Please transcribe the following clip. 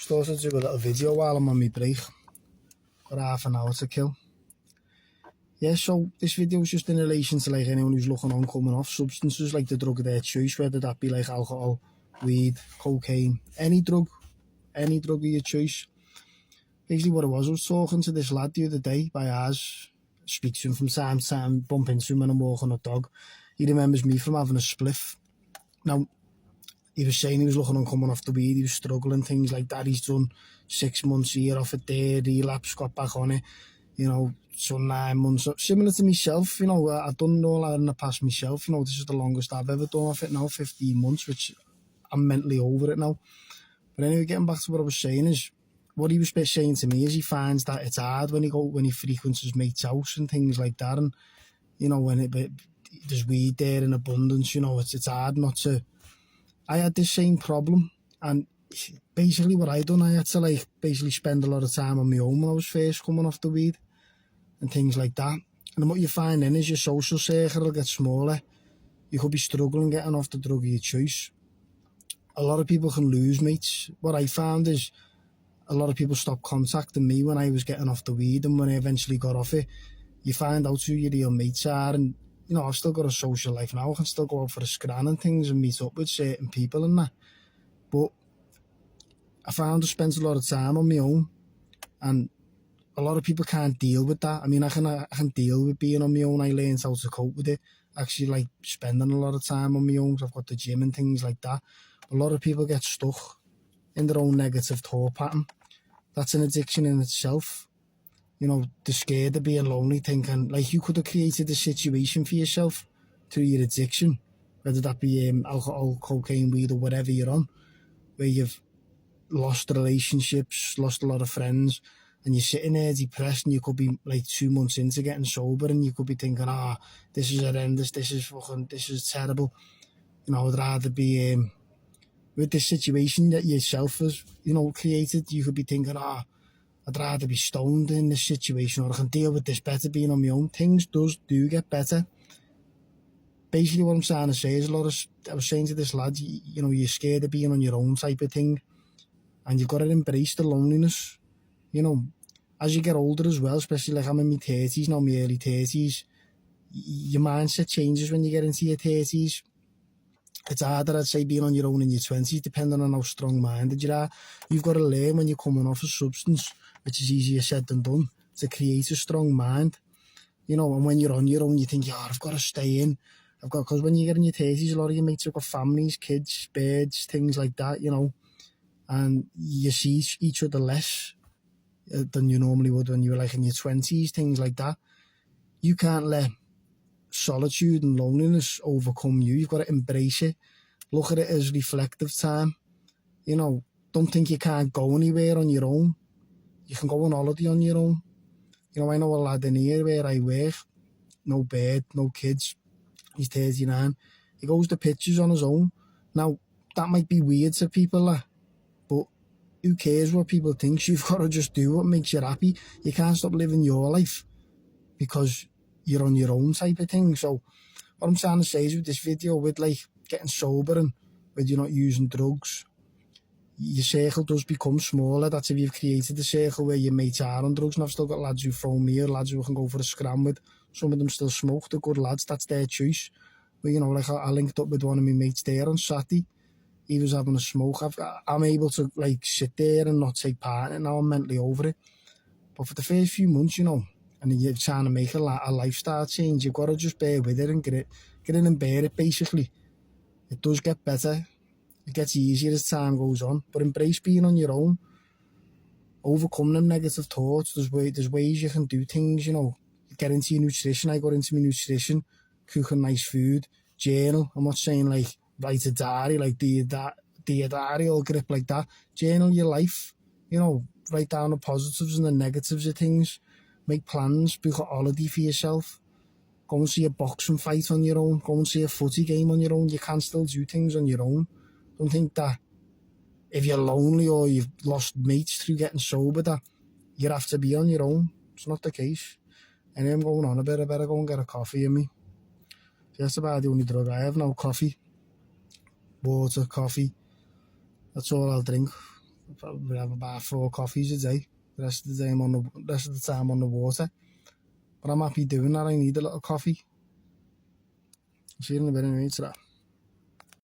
Just thought I'd do a little video while I'm on my break. Got half an hour to kill. Yeah, so this video is just in relation to like anyone who's looking on coming off substances like the drug of their choice, whether that be like alcohol, weed, cocaine, any drug of your choice. Basically what it was, I was talking to this lad the other day by ours, speak to him from time to time, bump into him when I'm walking a dog. He remembers me from having a spliff. Now, he was saying he was looking on coming off the weed, he was struggling, things like that. He's done 6 months here off it there, relapse, got back on it, you know, so 9 months. Similar to myself, you know, I've done all that in the past myself, you know, this is the longest I've ever done off it now, 15 months, which I'm mentally over it now. But anyway, getting back to what I was saying is, what he was saying to me is he finds that it's hard when he frequents his mate's house and things like that, and, you know, when there's weed there in abundance, you know, it's hard not to. I had this same problem, and basically what I done, I had to like basically spend a lot of time on my own when I was first coming off the weed and things like that. And what you find then is your social circle will get smaller. You could be struggling getting off the drug of your choice. A lot of people can lose mates. What I found is a lot of people stopped contacting me when I was getting off the weed, and when I eventually got off it, you find out who your real mates are. And you know, I've still got a social life now. I can still go out for a scran and things and meet up with certain people and that. But I found I spent a lot of time on my own, and a lot of people can't deal with that. I mean, I can deal with being on my own. I learned how to cope with it. Actually, like spending a lot of time on my own. I've got the gym and things like that. A lot of people get stuck in their own negative thought pattern. That's an addiction in itself. You know, they're scared of being lonely, thinking like you could have created a situation for yourself through your addiction, whether that be alcohol, cocaine, weed, or whatever you're on, where you've lost relationships, lost a lot of friends, and you're sitting there depressed, and you could be like 2 months into getting sober, and you could be thinking, this is horrendous, this is terrible. You know, I'd rather be with this situation that yourself has, you know, created. You could be thinking, I'd rather be stoned in this situation, or I can deal with this better being on my own. Things do get better. Basically what I'm trying to say is I was saying to this lad, you know, you're scared of being on your own type of thing, and you've got to embrace the loneliness. You know, as you get older as well, especially like I'm in my 30s now, my early 30s, your mindset changes when you get into your 30s. It's harder, I'd say, being on your own in your 20s, depending on how strong-minded you are. You've got to learn when you're coming off a substance, which is easier said than done, to create a strong mind. You know, and when you're on your own, you think, I've got to stay in. Because when you get in your 30s, a lot of your mates have got families, kids, birds, things like that, you know, and you see each other less than you normally would when you were like in your 20s, things like that. You can't let solitude and loneliness overcome you. You've got to embrace it. Look at it as reflective time. You know, don't think you can't go anywhere on your own. You can go on holiday on your own. You know, I know a lad in here where I work, no bird, no kids. He's 39. He goes to pictures on his own. Now, that might be weird to people, but who cares what people think? You've got to just do what makes you happy. You can't stop living your life because you're on your own type of thing. So what I'm trying to say is with this video, with like getting sober and with you not using drugs, your circle does become smaller. That's if you've created a circle where your mates are on drugs. And I've still got lads who phone me, or lads who can go for a scram with. Some of them still smoke. They're good lads, that's their choice. But you know, like I linked up with one of my mates there on Saturday. He was having a smoke. I'm able to like sit there and not take part in it now. I'm mentally over it. But for the first few months, you know, and you're trying to make a lifestyle change, you've got to just bear with it and get in and bear it, basically. It does get better. It gets easier as time goes on. But embrace being on your own. Overcome them negative thoughts. There's ways you can do things, you know. Get into your nutrition. I got into my nutrition. Cooking nice food. Journal. I'm not saying like write a diary, like do your diary or grip like that. Journal your life. You know, write down the positives and the negatives of things. Make plans, book a holiday for yourself. Go and see a boxing fight on your own. Go and see a footy game on your own. You can still do things on your own. Don't think that if you're lonely or you've lost mates through getting sober, that you have to be on your own. It's not the case. Anyway, I'm going on a bit. I better go and get a coffee in me. That's about the only drug I have now. Coffee. Water, coffee. That's all I'll drink. I'll probably have about 4 coffees a day. The rest of the day rest of the time on the water. But I'm happy doing that. I need a little coffee. See you in a bit anyway, ta-ra.